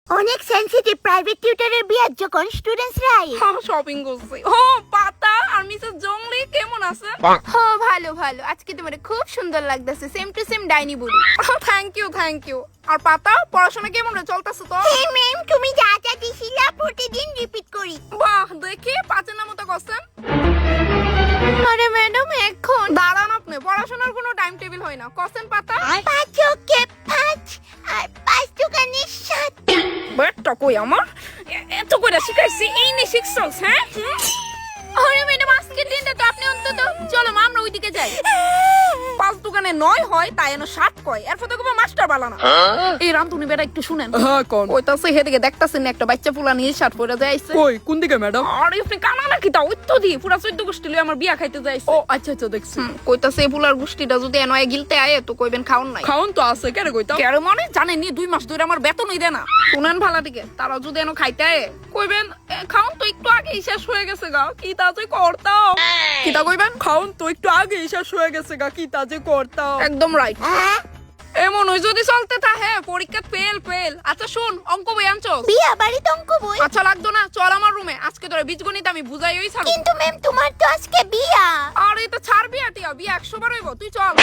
অনেক sensitive private টিউটরের বিয়ার যখন স্টুডেন্টসরা I shopping করছি। ও পাতা আর মিসেস জংলি কেমন আছে? ভালো ভালো। আজকে তোমার খুব সুন্দর লাগতেছে, সেম টু সেম ডাইনি বলি। Thank you. আর পাতা পড়াশোনা কেমন চলতেছে তো? হে ম্যাম, তুমি যা যা দিছিলা প্রতিদিন রিপিট করি। বাহ, দেখি পাঁচের নামতো করছেন। আরে ম্যাডাম এখন দাঁড়ান, আপনি পড়াশোনার কোনো টাইম টেবিল হয় না। করছেন পাতা? পাঁচ ওকে পাঁচ আর পাঁচ দোকানে সাত। বেটটা কই আমার? এত কইরা শিখাইছি, এই নে শিখছস? হ্যাঁ আরে ম্যাডাম, আজকের দিনটা তো আপনি অন্তত চলো মা আমরা ওইদিকে যাই। পাঁচ দোকানে 9 হয়, তাই এনো 7 কয়। এরপর তো কবে মাস্টার বালানা। এই রামতুনি বেটা একটু শুনেন। হ্যাঁ কোন কইতাছে হেদিকে দেখতাছেন না একটা বাচ্চা পোলা নিয়ে শার্ট পরে যাইছে। কই কোন দিকে ম্যাডাম? আরে আপনি কানা নাকি তা? ওই তো দি পুরা 14 গোষ্ঠী লই আমার বিয়া খাইতে যাইছে। ও আচ্ছা দেখছি। কইতাছে এই পোলার গোষ্ঠীটা যদি এনো গিলতে আয়ে তো কইবেন খাওন নাই। খাওন তো আছে কেন কইতাম? কেন মানে জানেন নি 2 মাস ধরে আমার বেতনই দেয় না। শুনেন ভালা দিকে, তারা যদি এনো খাইতে আয়ে কইবেন খাওন তো একটু আগেই শেষ হয়ে গেছে গা, কি তা যে করতাম। কিতা কইবেন? খাওন তো একটু আগে শেষ হয়ে গেছে গা, কি তা যে করতাম। একদম রাইট। এমন ওই যদি চলতে থাকে পরীক্ষা ফেল। আচ্ছা শুন, অঙ্ক বই আনছস? বিয়া বাড়িতে অঙ্ক বই। আচ্ছা লাগতো না, চল আমার রুমে। আজকে তোরা বীজগণিত আমি বুঝাই ওই ছাড়। কিন্তু ম্যাম তোমার তো আজকে বিয়া। আর এই তো ছাড় বিয়া টিয়া, বিয়া 100 বার হইব, তুই চল।